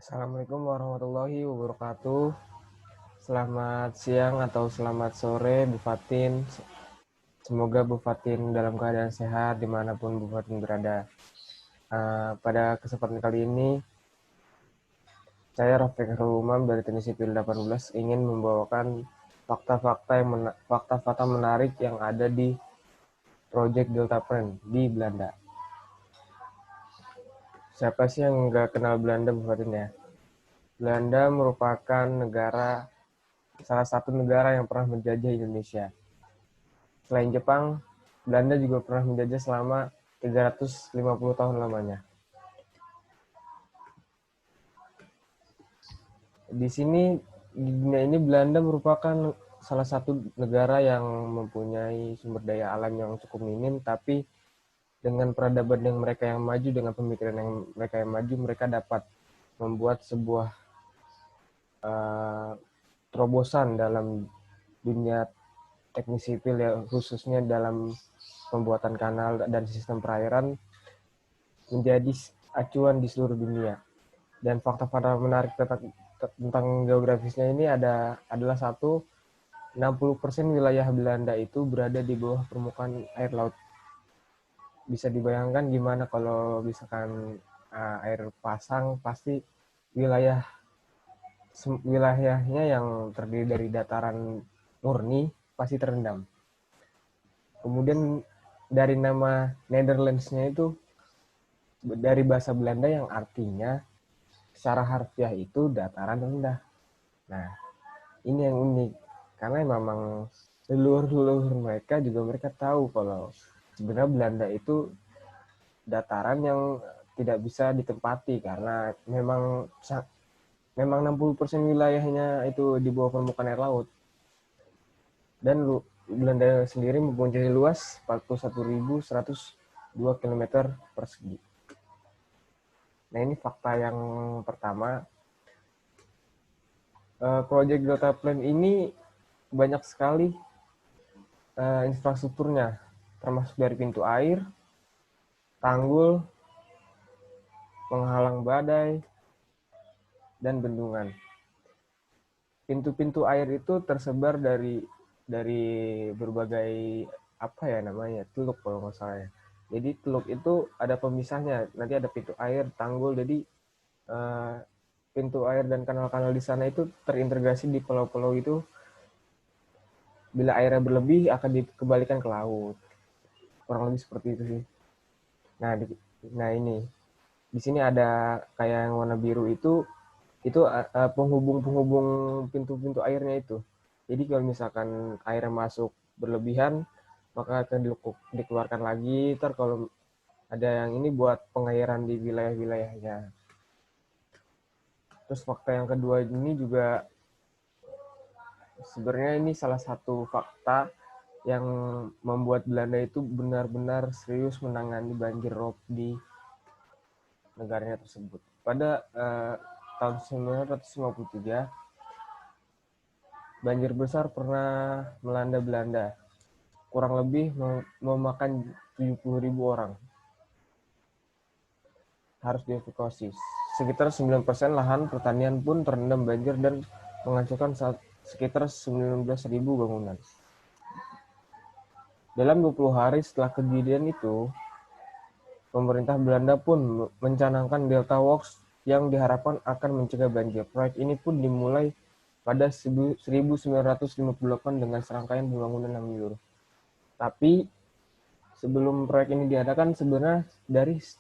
Assalamualaikum warahmatullahi wabarakatuh. Selamat siang atau selamat sore Bu Fatin. Semoga Bu Fatin dalam keadaan sehat dimanapun Bu Fatin berada. Pada kesempatan kali ini, saya Rafiq Umam dari Teknik Sipil 18 ingin membawakan fakta-fakta menarik yang ada di Project Delta Plan di Belanda. Siapa sih yang nggak kenal Belanda Bu Fatin ya? Belanda merupakan salah satu negara yang pernah menjajah Indonesia. Selain Jepang, Belanda juga pernah menjajah selama 350 tahun lamanya. Di sini, di dunia ini Belanda merupakan salah satu negara yang mempunyai sumber daya alam yang cukup minim, tapi dengan peradaban yang mereka yang maju, dengan pemikiran yang mereka yang maju, mereka dapat membuat sebuah terobosan dalam dunia teknik sipil ya, khususnya dalam pembuatan kanal dan sistem perairan menjadi acuan di seluruh dunia. Dan fakta-fakta menarik tentang geografisnya ini adalah 60% wilayah Belanda itu berada di bawah permukaan air laut. Bisa dibayangkan gimana kalau misalkan air pasang, pasti wilayah wilayahnya yang terdiri dari dataran murni pasti terendam. Kemudian dari nama Netherlands-nya itu dari bahasa Belanda yang artinya secara harfiah itu dataran rendah. Nah, ini yang unik karena memang leluhur-leluhur mereka juga mereka tahu kalau sebenarnya Belanda itu dataran yang tidak bisa ditempati karena memang 60% wilayahnya itu di bawah permukaan air laut. Dan Belanda sendiri mempunyai luas 41.102 km persegi. Nah, ini fakta yang pertama. Project Delta Plan ini banyak sekali infrastrukturnya, termasuk dari pintu air, tanggul, penghalang badai, dan bendungan. Pintu-pintu air itu tersebar dari berbagai apa ya namanya, teluk kalau nggak salah ya. Jadi teluk itu ada pemisahnya, nanti ada pintu air, tanggul, jadi eh, pintu air dan kanal-kanal di sana itu terintegrasi di pulau-pulau itu. Bila airnya berlebih akan dikembalikan ke laut. Kurang lebih seperti itu sih. Nah, ini di sini ada kayak yang warna biru itu penghubung-penghubung pintu-pintu airnya itu. Jadi kalau misalkan airnya masuk berlebihan, maka akan dikeluarkan lagi. Ntar kalau ada yang ini buat pengairan di wilayah-wilayahnya. Terus fakta yang kedua ini juga sebenarnya ini salah satu fakta yang membuat Belanda itu benar-benar serius menangani banjir rob di negaranya tersebut. Pada tahun 1953, banjir besar pernah melanda Belanda, kurang lebih memakan 70.000 orang, harus dievakuasi. Sekitar 9% lahan pertanian pun terendam banjir dan menghancurkan sekitar 19.000 bangunan. Dalam 20 hari setelah kejadian itu, pemerintah Belanda pun mencanangkan Delta Works yang diharapkan akan mencegah banjir. Proyek ini pun dimulai pada 1958 dengan serangkaian pembangunan yang menyeluruh. Tapi sebelum proyek ini diadakan sebenarnya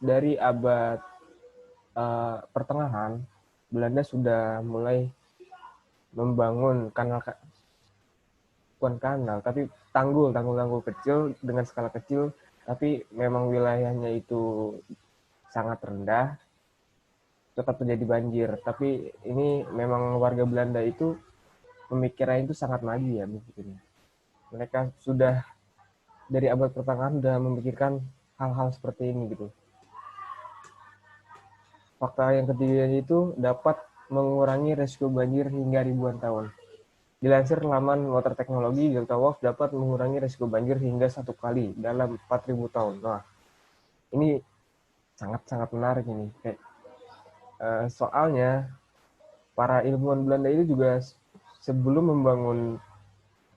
dari abad pertengahan Belanda sudah mulai membangun bukan kanal tapi tanggul kecil dengan skala kecil, tapi memang wilayahnya itu sangat rendah, tetap terjadi banjir. Tapi ini memang warga Belanda itu pemikirannya itu sangat maju ya mungkin. Mereka sudah dari abad pertengahan sudah memikirkan hal-hal seperti ini gitu. Fakta yang ketiga itu dapat mengurangi resiko banjir hingga ribuan tahun. Dilansir laman Water Technology, Delta Works dapat mengurangi resiko banjir hingga 1 kali dalam 4.000 tahun. Nah, ini sangat-sangat menarik ini. Soalnya para ilmuwan Belanda itu juga sebelum membangun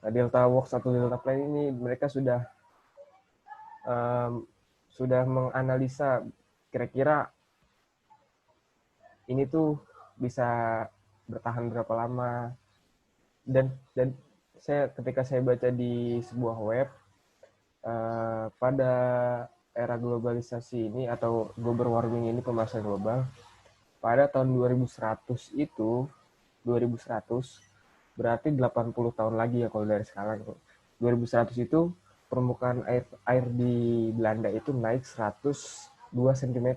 Delta Works atau Delta Plane ini, mereka sudah menganalisa kira-kira ini tuh bisa bertahan berapa lama. Dan ketika saya baca di sebuah web, pada era globalisasi ini atau global warming ini, pemanasan global, pada tahun 2100 itu, 2100 berarti 80 tahun lagi ya kalau dari sekarang. 2100 itu permukaan air di Belanda itu naik 102 cm.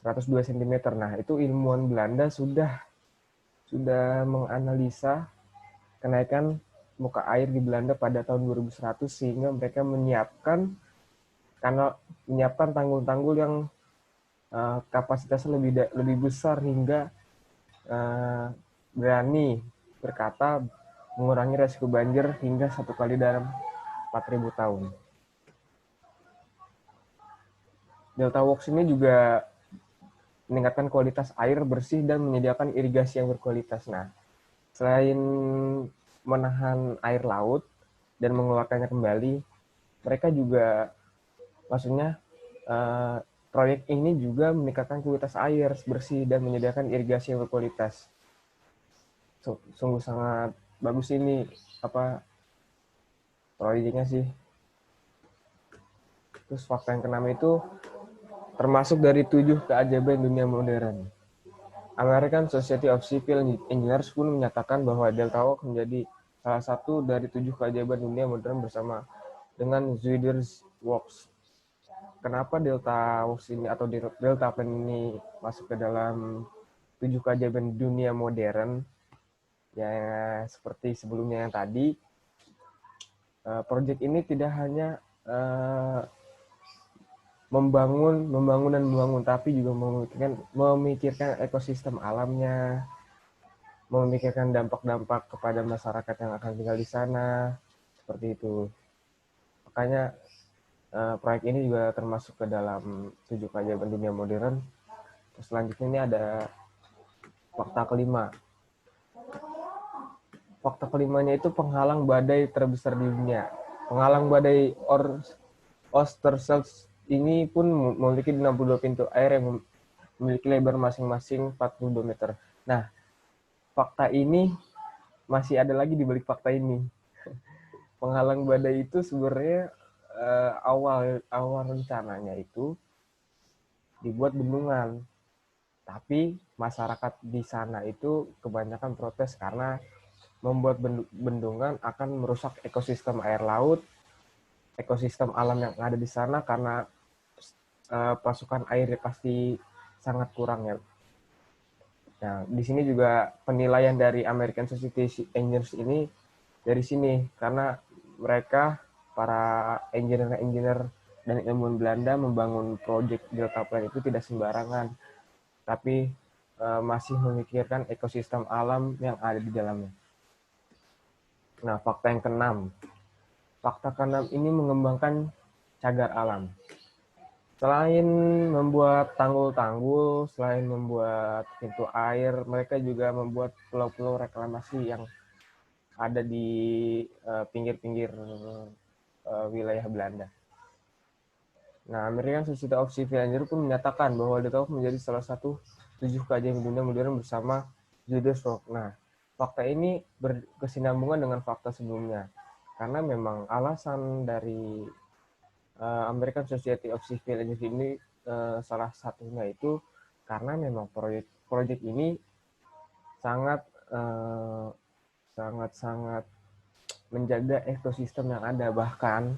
102 cm. Nah, itu ilmuwan Belanda sudah menganalisa kenaikan muka air di Belanda pada tahun 2100 sehingga mereka menyiapkan tanggul-tanggul yang kapasitasnya lebih besar hingga berani berkata mengurangi resiko banjir hingga 1 kali dalam 4.000 tahun. Delta Works ini juga meningkatkan kualitas air bersih dan menyediakan irigasi yang berkualitas. Nah, selain menahan air laut dan mengeluarkannya kembali, mereka juga, maksudnya proyek ini juga meningkatkan kualitas air bersih dan menyediakan irigasi yang berkualitas. Sungguh sangat bagus ini proyeknya sih. Terus fakta yang keenam itu termasuk dari 7 keajaiban dunia modern. American Society of Civil Engineers pun menyatakan bahwa Delta Works menjadi salah satu dari 7 keajaiban dunia modern bersama dengan Zuider's Works. Kenapa Delta Works ini atau Delta Plane ini masuk ke dalam 7 keajaiban dunia modern? Ya, seperti sebelumnya yang tadi, proyek ini tidak hanya membangun, tapi juga memikirkan ekosistem alamnya, memikirkan dampak-dampak kepada masyarakat yang akan tinggal di sana, seperti itu. Makanya proyek ini juga termasuk ke dalam 7 keajaiban dunia modern. Terus selanjutnya ini ada fakta kelima. Fakta kelimanya itu penghalang badai terbesar di dunia. Penghalang badai Oosterschelde ini pun memiliki 62 pintu air yang memiliki lebar masing-masing 42 meter. Nah, fakta ini masih ada lagi di balik fakta ini. Penghalang badai itu sebenarnya awal rencananya itu dibuat bendungan. Tapi masyarakat di sana itu kebanyakan protes karena membuat bendungan akan merusak ekosistem air laut, ekosistem alam yang ada di sana karena pasokan air pasti sangat kurang ya. Nah, di sini juga penilaian dari American Society Engineers ini dari sini karena mereka para engineer dan ilmuwan Belanda membangun proyek Delta Plane itu tidak sembarangan, tapi masih memikirkan ekosistem alam yang ada di dalamnya. Nah, fakta yang keenam. Fakta keenam ini mengembangkan cagar alam. Selain membuat tanggul-tanggul, selain membuat pintu air, mereka juga membuat pulau-pulau reklamasi yang ada di pinggir-pinggir wilayah Belanda. Nah, American Society of Civil Engineers pun menyatakan bahwa Delta Works menjadi salah satu 7 keajaiban dunia modern bersama Zuider's Works. Nah, fakta ini berkesinambungan dengan fakta sebelumnya. Karena memang alasan dari American Society of Civil Engineers ini salah satunya itu karena memang proyek ini sangat menjaga ekosistem yang ada. Bahkan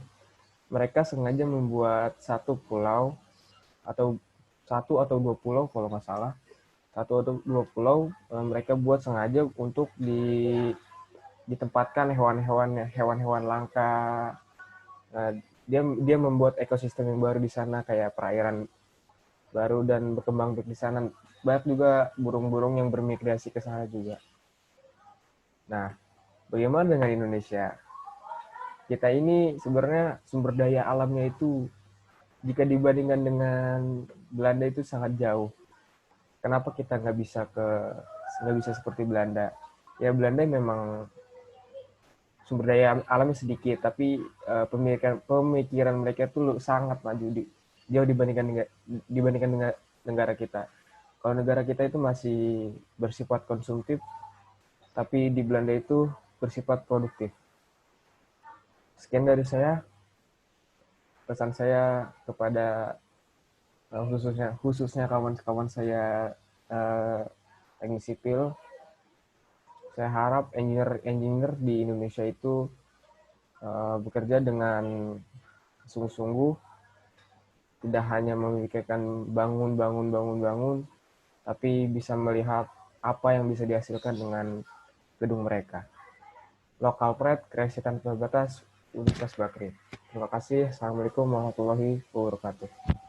mereka sengaja membuat satu atau dua pulau kalau nggak salah, satu atau dua pulau mereka buat sengaja untuk ditempatkan hewan-hewan langka. Dia membuat ekosistem yang baru di sana, kayak perairan baru dan berkembang biak di sana. Banyak juga burung-burung yang bermigrasi ke sana juga. Nah, bagaimana dengan Indonesia? Kita ini sebenarnya sumber daya alamnya itu jika dibandingkan dengan Belanda itu sangat jauh. kenapa kita nggak bisa seperti Belanda? Ya Belanda memang sumber daya alamnya sedikit, tapi pemikiran mereka tuh sangat maju jauh dibandingkan dengan negara kita. Kalau negara kita itu masih bersifat konsumtif, tapi di Belanda itu bersifat produktif. Sekian dari saya, pesan saya kepada khususnya kawan-kawan saya teknik sipil. Saya harap engineer di Indonesia itu bekerja dengan sungguh-sungguh, tidak hanya memikirkan bangun, tapi bisa melihat apa yang bisa dihasilkan dengan gedung mereka. Lokal Pride, kreasi tanpa batas, Universitas Bakri. Terima kasih. Assalamualaikum warahmatullahi wabarakatuh.